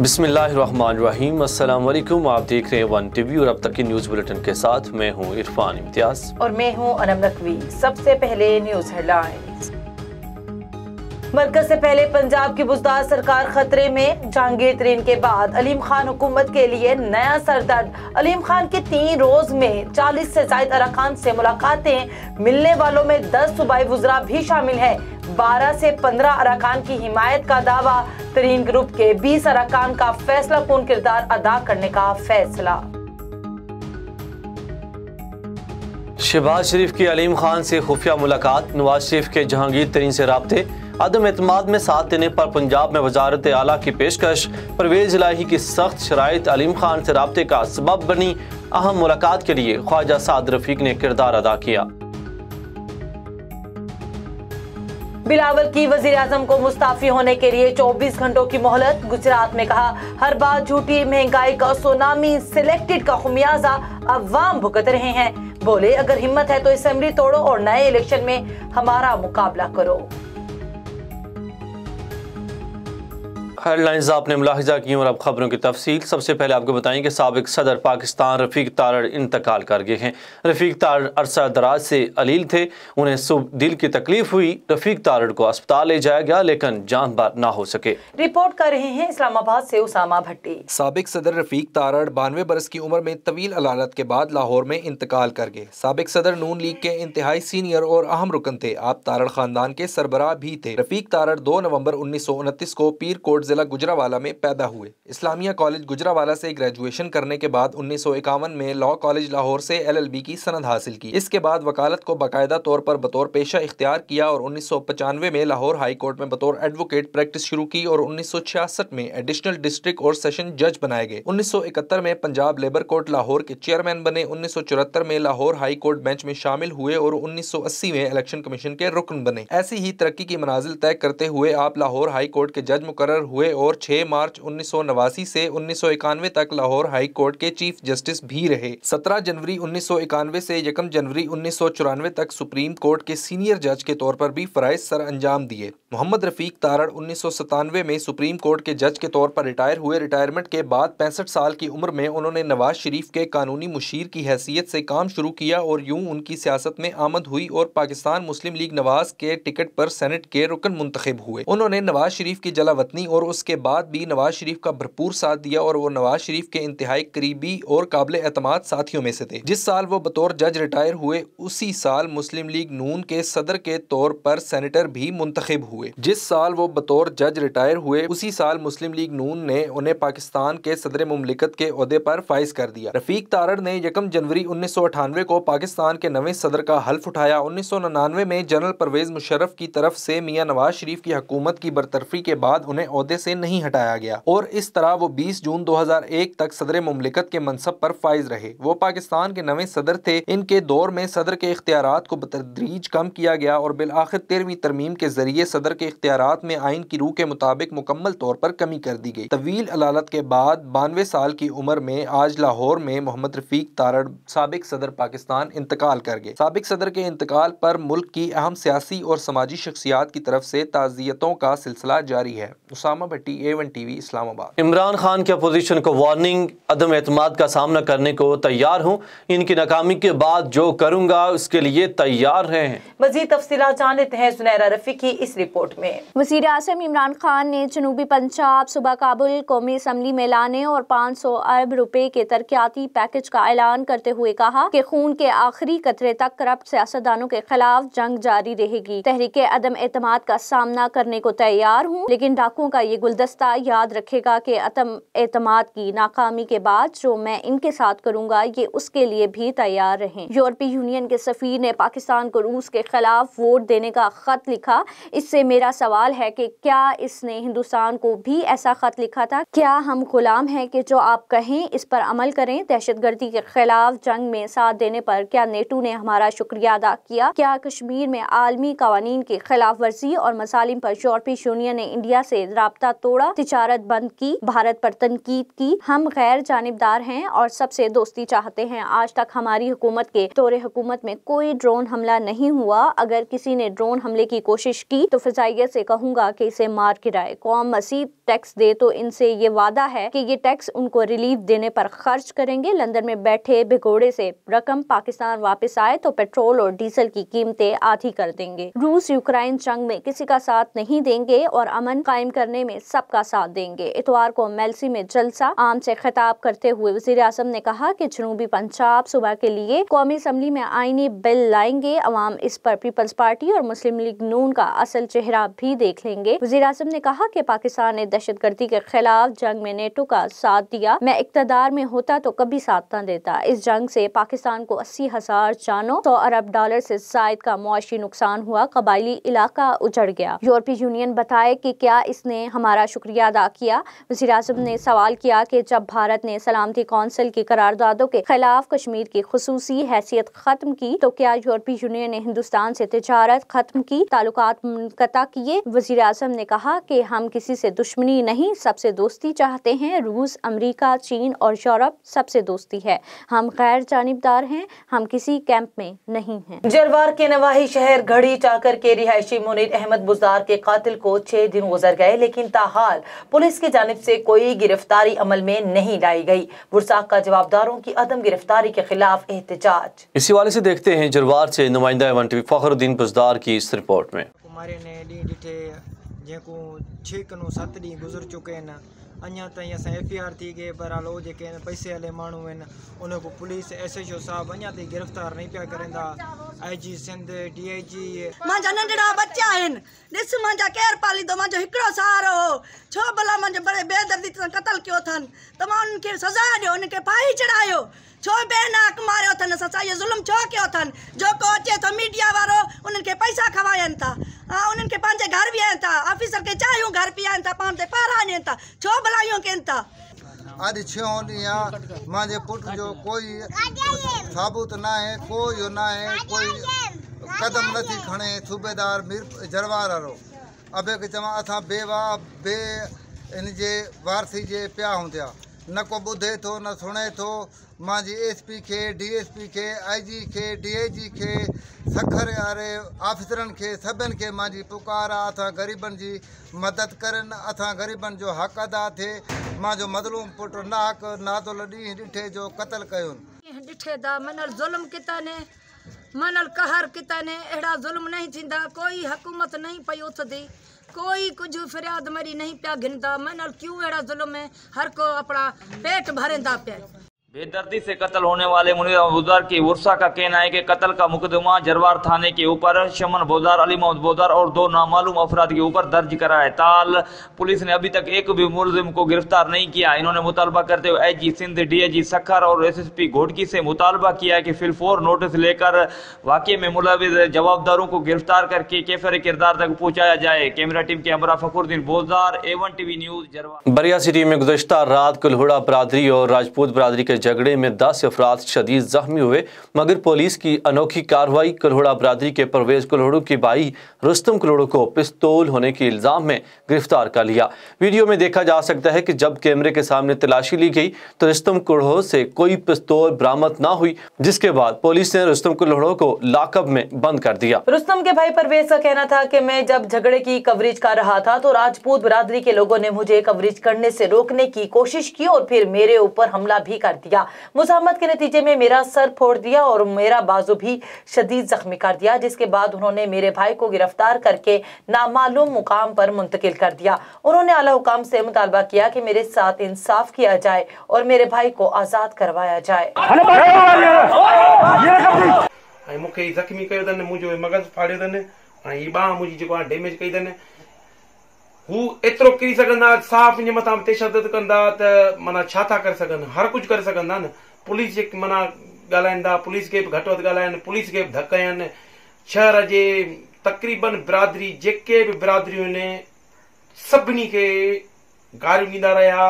बिस्मिल्लाहिर्रहमानिर्रहीम, अस्सलाम वालेकुम। आप देख रहे हैं वन टीवी और अब तक की न्यूज़ बुलेटिन के साथ मैं हूं इरफान इम्तियाज और मैं हूं अनम नकवी। सबसे पहले न्यूज़ हेडलाइंस। मरकज से पहले पंजाब की बुजदार सरकार खतरे में। जहांगीर तरीन के बाद अलीम खान हुकूमत के लिए नया सरदर्द। अलीम खान के 3 रोज में 40 से ज्यादा अरकान से मुलाकातें। मिलने वालों में 10 सूबाई वुज़रा भी शामिल है। 12 से 15 अरकान की हिमायत का दावा। तरीन ग्रुप के 20 अरकान का फैसला कौन किरदार अदा करने का फैसला। शहबाज शरीफ की अलीम खान से खुफिया मुलाकात। नवाज शरीफ के जहांगीर तरीन से राब्ते। अदम एतमाद में साथ देने पर पंजाब में वजारत आला की पेशकश। परवेज इलाही की सख्त शराइत अलीम खान से राब्ते का सबब बनी। अहम मुलाकात के लिए ख्वाजा साद रफीक ने किरदार अदा किया। बिलावल की वजीर आजम को मुस्ताफी होने के लिए 24 घंटों की मोहलत। गुजरात में कहा, हर बात झूठी। महंगाई का सुनामी सिलेक्टेड का खुमियाजा अवाम भुगत रहे हैं। बोले, अगर हिम्मत है तो असेंबली तोड़ो और नए इलेक्शन में हमारा मुकाबला करो। हेडलाइंस आपने मुलाहिजा की और अब खबरों की तफसील। सबसे पहले आपको बताएं कि साबिक सदर पाकिस्तान रफीक तारड़ इंतकाल कर गए हैं। रफीक तारड़ अरसा दराज से अलील थे। उन्हें सुबह दिल की तकलीफ हुई। रफीक तारड़ को अस्पताल ले जाया गया लेकिन जान बार ना हो सके। रिपोर्ट कर रहे हैं इस्लामाबाद से उसामा भट्टी। साबिक सदर रफीक तारड़ 92 बरस की उम्र में तवील अलालत के बाद लाहौर में इंतकाल कर गए। साबिक सदर नून लीग के इंतहाई सीनियर और अहम रुकन थे। आप तारड़ खानदान के सरबराह भी थे। रफीक तारड़ 2 नवंबर 1929 को पीर कोट जिला गुजरावाला में पैदा हुए। इस्लामिया कॉलेज गुजरावाला से ग्रेजुएशन करने के बाद 1951 में लॉ कॉलेज लाहौर से LLB की सनद हासिल की। इसके बाद वकालत को बाकायदा तौर पर बतौर पेशा इख्तियार किया और 1995 में लाहौर हाई कोर्ट में बतौर एडवोकेट प्रैक्टिस शुरू की और 1966 में एडिशनल डिस्ट्रिक्ट और सेशन जज बनाए गए। 1971 में पंजाब लेबर कोर्ट लाहौर के चेयरमैन बने। 1974 में लाहौर हाई कोर्ट बेंच में शामिल हुए और 1980 में इलेक्शन कमीशन के रुकन बने। ऐसी ही तरक्की की मनाजिल तय करते हुए आप लाहौर हाई कोर्ट के जज मुकर्रर हुए और 6 मार्च 1989 से 1991 तक लाहौर हाई कोर्ट के चीफ जस्टिस भी रहे। 17 जनवरी 1991 से 1 जनवरी 1994 तक सुप्रीम कोर्ट के सीनियर जज के तौर पर भी फराइज सर अंजाम दिए। मोहम्मद रफीक तारड़ 1997 में सुप्रीम कोर्ट के जज के तौर पर रिटायर हुए। रिटायरमेंट के बाद 65 साल की उम्र में उन्होंने नवाज शरीफ के कानूनी मुशीर की हैसियत से काम शुरू किया और यूं उनकी सियासत में आमद हुई और पाकिस्तान मुस्लिम लीग नवाज के टिकट पर सेनेट के रुकन मुंतखब हुए। उन्होंने नवाज शरीफ की जलावतनी और उसके बाद भी नवाज शरीफ का भरपूर साथ दिया और वो नवाज शरीफ के इंतहाई करीबी और काबिल एतमाद साथियों में से थे। जिस साल वो बतौर जज रिटायर हुए उसी साल मुस्लिम लीग नून के सदर के तौर पर सेनेटर भी मुंतखब हुए। जिस साल वो बतौर जज रिटायर हुए उसी साल मुस्लिम लीग नून ने उन्हें पाकिस्तान के सदर मुमलिकत के ओहदे पर फाइज कर दिया। रफीक तारड़ ने 1 जनवरी 1998 को पाकिस्तान के नवे सदर का हल्फ उठाया। 1999 में जनरल परवेज मुशर्रफ की तरफ से मियां नवाज शरीफ की हुकूमत की बरतरफी के बाद उन्हें ओहदे से नहीं हटाया गया और इस तरह वो 20 जून 2001 तक सदर मुमलिकत के मनसब पर फाइज रहे। वो पाकिस्तान के नवे सदर थे। इनके दौर में सदर के इख्तियारात को बतदरीज कम किया गया और बिल आखिर 13वीं तरमीम के जरिए सदर के इख्तियारात में आइन की रूह के मुताबिक मुकम्मल तौर पर कमी कर दी गई। तवील अलालत के बाद 92 साल की उम्र में आज लाहौर में मोहम्मद रफीक तारड़ साबिक सदर पाकिस्तान इंतकाल कर गए। साबिक सदर के इंतकाल पर मुल्क की अहम सियासी और समाजी शख्सियात की तरफ से ताज़ियतों का सिलसिला जारी है। उसामा भट्टी, A1 TV, इस्लामाबाद। इमरान खान की अपोजिशन को वार्निंग, अदम एतमाद का सामना करने को तैयार हूँ। इनकी नाकामी के बाद जो करूँगा उसके लिए तैयार हैं। मज़ीद तफसीलात जान लेते हैं जुनैरा रफीक की इस रिपोर्ट में। वज़ीर आज़म इमरान खान ने जनूबी पंजाब, सूबा काबुल कौमी असम्बली में लाने और 500 अरब रुपए के तरक्याती पैकेज का ऐलान करते हुए कहा कि खून के आखिरी कतरे तक करप्ट सियासतदानों के खिलाफ जंग जारी रहेगी। तहरीक अदम एतमाद का सामना करने को तैयार हूँ, लेकिन डाकुओं का ये गुलदस्ता याद रखेगा कि अदम एतमाद की नाकामी के बाद जो मैं इनके साथ करूंगा ये उसके लिए भी तैयार रहें। यूरोपीय यूनियन के सफीर ने पाकिस्तान को रूस के खिलाफ वोट देने का खत लिखा। इससे मेरा सवाल है कि क्या इसने हिंदुस्तान को भी ऐसा खत लिखा था? क्या हम गुलाम हैं कि जो आप कहें इस पर अमल करें? दहशतगर्दी के खिलाफ जंग में साथ देने पर क्या नेटो ने हमारा शुक्रिया अदा किया? क्या कश्मीर में आलमी कवानीन की खिलाफ वर्जी और मसालिम पर यूरोपीय यूनियन ने इंडिया से राब्ता तोड़ा, तिजारत बंद की, भारत पर तनकीद की? हम गैर जानिबदार हैं और सबसे दोस्ती चाहते हैं। आज तक हमारी हुकूमत के दौरे हुकूमत में कोई ड्रोन हमला नहीं हुआ। अगर किसी ने ड्रोन हमले की कोशिश की तो वजाहियत से कहूँगा कि इसे मार गिराए। कौम मज़ीद टैक्स दे तो इनसे ये वादा है कि ये टैक्स उनको रिलीफ देने पर खर्च करेंगे। लंदन में बैठे भिगोड़े से रकम पाकिस्तान वापस आए तो पेट्रोल और डीजल की कीमतें आधी कर देंगे। रूस यूक्रेन जंग में किसी का साथ नहीं देंगे और अमन कायम करने में सबका साथ देंगे। इतवार को मेलसी में जलसा आम से खिताब करते हुए वज़ीर आज़म ने कहा कि जनूबी पंजाब सूबा के लिए कौमी असम्बली में आईनी बिल लाएंगे। अवाम इस पर पीपल्स पार्टी और मुस्लिम लीग नून का असल चेहरा भी देख लेंगे। वज़ीर आज़म ने कहा कि पाकिस्तान ने दहशतगर्दी के खिलाफ जंग में नेटो का साथ दिया। मैं इक़्तिदार में होता तो कभी साथ न देता। इस जंग से पाकिस्तान को 80,000 जानों, $100 अरब से ज़ायद का मुआशी नुकसान हुआ। कबायली इलाका उजड़ गया। यूरोपीय यूनियन बताए कि क्या इसने हमारा शुक्रिया अदा किया। वज़ीर आज़म ने सवाल किया कि जब भारत ने सलामती कौंसिल की करारदादों के खिलाफ कश्मीर की खुसूसी हैसियत खत्म की तो क्या यूरोपीय यूनियन ने हिंदुस्तान से तिजारत खत्म की, ताल्लुकात मुनक़ता किए। वज़ीर आज़म ने कहा कि हम किसी से दुश्मनी नहीं, सबसे दोस्ती चाहते हैं। रूस, अमेरिका, चीन और यूरोप सबसे दोस्ती है। हम गैर जानिबदार हैं, हम किसी कैंप में नहीं हैं। जलवार के नवाही शहर घड़ी चाकर के रिहायशी मुनीर अहमद बुज़दार के कातिल को 6 दिन गुजर गए, लेकिन ताहाल पुलिस की जानिब से कोई गिरफ्तारी अमल में नहीं लाई गई। बुरसाक का जवाबदारों की अदम गिरफ्तारी के खिलाफ एहतजाज। इसी वाले से देखते हैं जलवार से नुमाइंदा एवन टीवी फखरुद्दीन बुज़दार की इस रिपोर्ट में। हमारे ने डी डिठे जेको 6 कनो 7 डी गुजर चुके हैं। अञा ताईं असां FIR थी गए, बहरहाल वो जेके पैसे वाले माण्हू आहिनि उनको पुलिस SHO साहब अञा ताईं गिरफ़्तार नहीं पिया करंदा। IG सिंध DIG मुंहिंजा नंढड़ा बच्चा आहिनि, ॾिस मुंहिंजा केरु पालींदो, मुंहिंजो हिकिड़ो सहारो हो, छो भला मुंहिंजो बड़े बेदर्दी सां क़त्ल कयो अथनि त मां उन्हनि खे सज़ा ॾियो, उन्हनि खे फाही चढ़ायो, छो बेनाक मारियो अथनि, असां इहो ज़ुल्म छो कयो अथनि। जेको अचे थो मीडिया वारो उन्हनि खे पैसा खवाइनि था, उन्हनि खे पंहिंजे घर विहाइनि था, ऑफिसर खे चाहियूं घर पीआइनि था, पाण ते पारा ॾियनि था, छो भला इहो कनि था। अॼु 6 ॾींहं आहे, मुंहिंजे पुट जो कोई साबुत न आहे, कोई इहो न आहे, कोई कदम नथी खणे सूबेदार मीर जरवार वारो। अबे खे चवां असां बेवा बे इन जे वारसी जे पिया हूंदा, न को ॿुधे थो न सुणे थो। मुंहिंजी SP खे DSP खे IG खे DIG खे सखर वारे ऑफिसरनि खे सभिनि खे मुंहिंजी पुकार आहे, असां ग़रीबनि जी मदद करनि, असां ग़रीबनि जो हक़ अदा थिए। मुंहिंजो मज़लूम पुट नाक नादुल ॾींहुं ॾिठे जो क़त्ल कयुनि। ॾिठे था मनल ज़ुल्म किता ने, मनल कहर किता ने, अहिड़ा ज़ुल्म नहीं थींदा, कोई हुकूमत नहीं पई उथदी, कोई कुछ फरियाद मरी नहीं पिया गिनता। मनल क्यों अहिड़ा ज़ुल्म है, हर को अपना पेट भरेंदा पिया। बेदर्दी से कत्ल होने वाले मुनीर अहमद बुज़दार की वर्षा का कहना है कि कत्ल का मुकदमा जरवार थाने के ऊपर शमन बुज़दार, अली मोहम्मद बुज़दार और 2 नामालूम अफराद के ऊपर दर्ज करा है। ताल पुलिस ने अभी तक एक भी मुलजिम को गिरफ्तार नहीं किया। इन्होंने मुतालबा करते हुए IG सिंध DIG सखर और SSP घोटकी से मुतालबा किया कि फिलफोर नोटिस लेकर वाक़े में मुलविस जवाबदारों को गिरफ्तार करके कैफर किरदार तक पहुँचाया जाए। कैमरा टीम के हमरा Fakhruddin Buzdar, A1 TV news Jarwar. बरिया सिटी में गुज़श्ता रात कुल्हुड़ा बरादरी और राजपूत बरादरी के झगड़े में 10 अफराद शदीद जख्मी हुए, मगर पुलिस की अनोखी कार्रवाई कुल्हुड़ा बरादरी के परवेज कुल्हुड़ू की भाई रुस्तम कुल्हुड़ू को पिस्तौल होने के इल्जाम में गिरफ्तार कर लिया। वीडियो में देखा जा सकता है कि जब कैमरे के सामने तलाशी ली गई तो रुस्तम कुल्हुड़ू से कोई पिस्तौल बरामद न हुई, जिसके बाद पुलिस ने रुस्तम कुल्हुड़ू को लाकअप में बंद कर दिया। रुस्तम के भाई परवेज का कहना था कि मैं जब झगड़े की कवरेज कर रहा था तो राजपूत बरादरी के लोगों ने मुझे कवरेज करने से रोकने की कोशिश की और फिर मेरे ऊपर हमला भी कर दिया। मुज़ाहमत के नतीजे में मेरा सर फोड़ दिया और मेरा बाजू भी शदीद जख्मी कर दिया, जिसके बाद उन्होंने मेरे भाई को गिरफ्तार करके नामालूम मुकाम पर मुंतकिल कर दिया। उन्होंने आला हुकाम से मुतालबा किया कि मेरे साथ इंसाफ किया जाए और मेरे भाई को आज़ाद करवाया जाए। मूंखे ज़ख्मी कयो अथनि, मुंहिंजो मग़ज़ फाड़ियो अथनि, ऐं हीअ ॿांह मुंहिंजी जेको आहे डैमेज कई अथनि। हू एतिरो किरी सघंदा, साफ़ इन मथां तशद्दुद कंदा त माना छा था करे सघनि, हर कुझु करे सघंदा न। पुलिस जे माना ॻाल्हाईंदा, पुलिस खे बि घटि वधि ॻाल्हाइनि, पुलिस खे बि धक आहिनि। शहर जे तक़रीबन बिरादरी जेके बि बिरादरियूं आहिनि सभिनी खे गारियूं ॾींदा रहिया।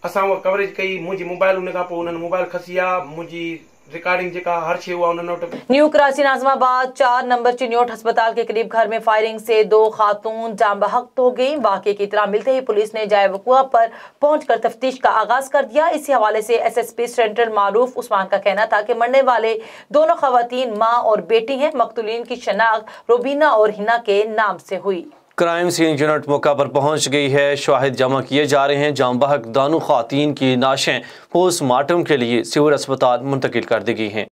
असां उहा कवरेज कई, मुंहिंजी मोबाइल उन खां पोइ उन्हनि मोबाइल खसी आहे, मुंहिंजी रिकॉर्डिंग जेका हर शइ उहा उन वटि न्यू कराची नाजमाबाद 4 नंबर चिन्योट अस्पताल के करीब घर में फायरिंग से 2 खातून जान बहक हो गई। वाकये की इत्तला मिलते ही पुलिस ने जाए वक़ुआ पर पहुंचकर तफ्तीश का आगाज कर दिया। इसी हवाले से SSP सेंट्रल मारूफ उस्मान का कहना था कि मरने वाले दोनों खवातीन माँ और बेटी हैं। मकतूलीन की शनाख्त रोबीना और हिना के नाम से हुई। क्राइम सीन यूनिट मौका पर पहुंच गई है। शाहिद जमा किए जा रहे हैं। जाम बहक दोनों खातून की नाशें पोस्टमार्टम के लिए सिविल अस्पताल मुंतकिल कर दी गई हैं।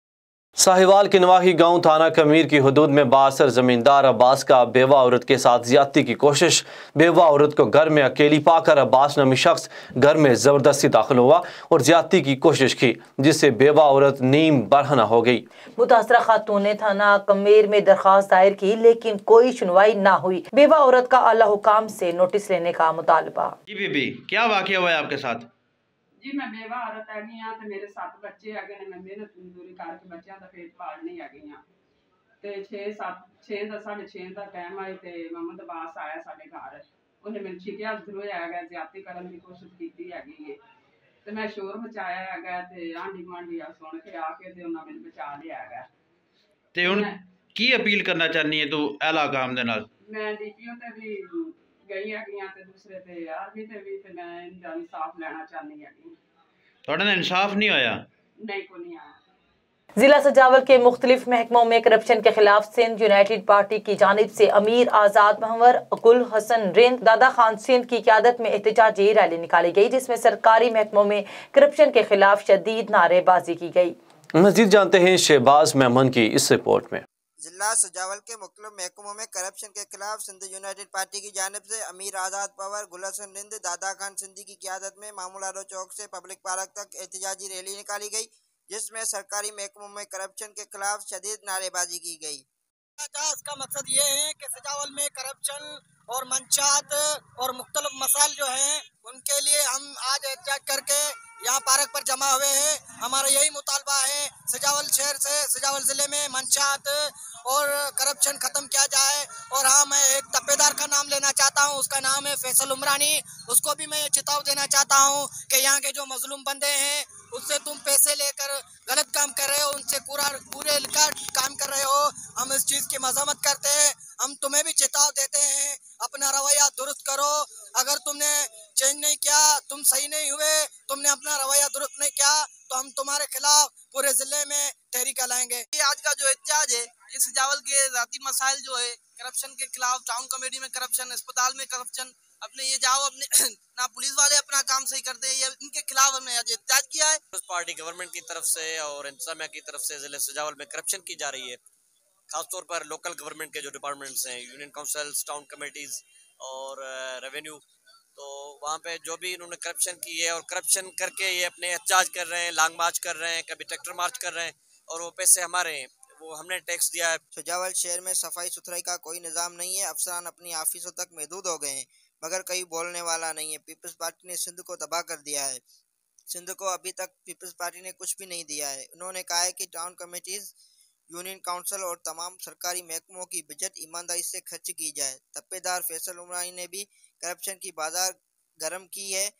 साहिवाल के नवाही गांव थाना कमीर की हदूद में बासर जमींदार अब्बास का बेवा औरत के साथ ज्यादती की कोशिश। बेवा औरत को घर में अकेली पाकर अब्बास नामी शख्स घर में जबरदस्ती दाखिल हुआ और ज्यादती की कोशिश की, जिससे बेवा औरत नीम बरहना हो गई। मुतासरा खातून ने थाना कमीर में दरखास्त दायर की, लेकिन कोई सुनवाई ना हुई। बेवा औरत का आला हुकाम से नोटिस लेने का मुतालबा। जी बीबी, क्या वाकया हुआ है आपके साथ? जी मैं बेवा औरत आ गई हाँ, मेरे 7 बच्चे आ गए ने। मैं मेहनत मजदूरी करके बच्चों का पेट पालनी आ गई हाँ। ते 6 ਦਾ 6:30 ਦਾ ਟਾਈਮ ਆਇਆ ਤੇ ਮੁਹੰਮਦ ਅब्बास ਆਇਆ ਸਾਡੇ ਘਰ। ਉਹਨੇ ਮੈਨੂੰ ਛਿਕਿਆ ਜ਼ਰੂਰ ਆਇਆ, ਜ਼ਿਆਦਤੀ ਕਰਨ ਦੀ ਕੋਸ਼ਿਸ਼ ਕੀਤੀ ਹੈਗੀ ਹੈ ਤੇ ਮੈਂ ਸ਼ੋਰ ਮਚਾਇਆ ਹੈਗਾ ਤੇ ਆਂਢੀ ਗੁਆਂਢੀ ਆ ਸੁਣ ਕੇ ਆ ਕੇ ਤੇ ਉਹਨਾਂ ਮੈਨੂੰ ਬਚਾ ਲਿਆ ਹੈਗਾ। ਤੇ ਹੁਣ ਕੀ ਅਪੀਲ ਕਰਨਾ ਚਾਹਨੀ ਹੈ ਤੂੰ ਅਹਿਲਾ ਕਾਮ ਦੇ ਨਾਲ? ਮੈਂ ਡੀਪੀਓ ਤੇ ਵੀ गई है ते दूसरे ते आर्मी ते भी ते मैं इनका इंसाफ लेना चाहनी है। थोड़ा ना इंसाफ नहीं होया? नहीं को नहीं आया। जिला सजावल के मुख्तलिफ महकमों में करप्शन के खिलाफ सिंध यूनाइटेड पार्टी की जानिब से अमीर आज़ाद महवर गुल हसन रिंद दादा खान सिंध की क़यादत में एहतजाजी रैली निकाली गई, जिसमें सरकारी महकमों में करप्शन के खिलाफ शदीद नारेबाजी की गई। मज़ीद जानते हैं शहबाज मेमन की इस रिपोर्ट में। जिला सजावल के मुख्तलिफ महकमों में करप्शन के खिलाफ सिंध यूनाइटेड पार्टी की जानिब से अमीर आज़ाद पवर गुल हसन रिंद दादा खान सिंधी की क़यादत में मामूलारो चौक से पब्लिक पार्क तक एहतजाजी रैली निकाली गई, जिसमें सरकारी महकमों में करप्शन के खिलाफ शदीद नारेबाजी की गई। इसका मकसद ये है कि सजावल में करप्शन और मंशात और मुख्तलिफ मसाइल जो हैं उनके लिए हम आज एहतजाज करके यहाँ पार्क पर जमा हुए हैं। हमारा यही मुतालबा है सजावल शहर से सजावल जिले में मंशात और करप्शन खत्म किया जाए। और हाँ, मैं एक तब्बेदार का नाम लेना चाहता हूँ, उसका नाम है फैसल उमरानी। उसको भी मैं ये चेतावनी देना चाहता हूँ कि यहाँ के जो मजलूम बंदे हैं उससे तुम पैसे लेकर गलत काम कर रहे हो, उनसे पूरे काम कर रहे हो। हम इस चीज़ की मजम्मत करते हैं। हम तुम्हें भी चेतावनी देते हैं, अपना रवैया दुरुस्त करो। अगर तुमने चेंज नहीं किया, तुम सही नहीं हुए, तुमने अपना रवैया दुरुस्त नहीं किया, तो हम तुम्हारे खिलाफ पूरे जिले में तहरीक लाएंगे। आज का जो एहतजाज है ये सजावल के ज़ाती मसाइल जो है करप्शन के खिलाफ, टाउन कमेटी में करप्शन, अस्पताल में करप्शन, अपने ये जाओ अपने ना पुलिस वाले अपना काम सही करते हैं, ये इनके खिलाफ हमने आज एहतजाज किया है। उस पार्टी गवर्नमेंट की तरफ से और इंतजामिया की तरफ से जिले सजावल में करप्शन की जा रही है, खासतौर पर लोकल गवर्नमेंट के जो डिपार्टमेंट्स हैं, यूनियन काउंसिल्स, टाउन कमेटीज और रेवेन्यू, तो वहाँ पे जो भी इन्होंने करप्शन की है और करप्शन करके ये अपने एहतजाज कर रहे हैं, लॉन्ग मार्च कर रहे हैं, कभी ट्रैक्टर मार्च कर रहे हैं और वो पैसे हमारे हैं, वो हमने टैक्स दिया है। सजावल शहर में सफाई सुथराई का कोई निज़ाम नहीं है। अफसरान अपनी ऑफिसों तक महदूद हो गए हैं, मगर कहीं बोलने वाला नहीं है। पीपल्स पार्टी ने सिंध को तबाह कर दिया है। सिंध को अभी तक पीपल्स पार्टी ने कुछ भी नहीं दिया है। उन्होंने कहा है कि टाउन कमेटीज, यूनियन काउंसिल और तमाम सरकारी महकमों की बजट ईमानदारी से खर्च की जाए। तब्बेदार फैसल उमरानी ने भी करप्शन की बाजार गर्म की है।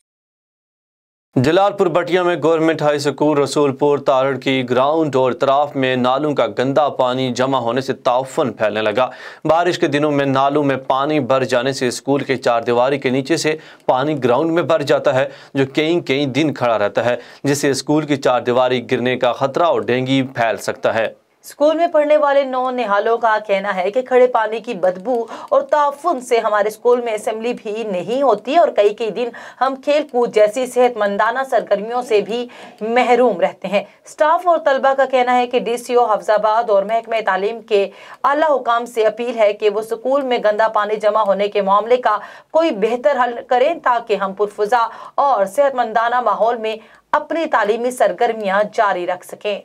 जलालपुर बटिया में government high school Rasulpur Tarar की ग्राउंड और इतराफ में नालों का गंदा पानी जमा होने से ताउफन फैलने लगा। बारिश के दिनों में नालों में पानी भर जाने से स्कूल के चारदीवारी के नीचे से पानी ग्राउंड में भर जाता है, जो कई दिन खड़ा रहता है, जिससे स्कूल की चारदीवारी गिरने का खतरा और डेंगू फैल सकता है। स्कूल में पढ़ने वाले 9 निहालों का कहना है कि खड़े पानी की बदबू और ताफुन से हमारे स्कूल में असेंबली भी नहीं होती और कई दिन हम खेल कूद जैसी सेहतमंदाना सरगर्मियों से भी महरूम रहते हैं। स्टाफ और तलबा का कहना है कि DCO हफ्जाबाद और महकमे तालीम के आला हुकाम से अपील है कि वो स्कूल में गंदा पानी जमा होने के मामले का कोई बेहतर हल करें, ताकि हम पुरफुजा और सेहतमंदाना माहौल में अपनी तालीमी सरगर्मियाँ जारी रख सकें।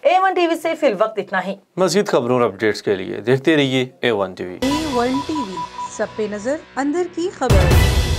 A1 टीवी से फिल वक्त इतना ही। मज़ीद खबरों और अपडेट्स के लिए देखते रहिए A1 टीवी। A1 टीवी, सब पे नजर, अंदर की खबर।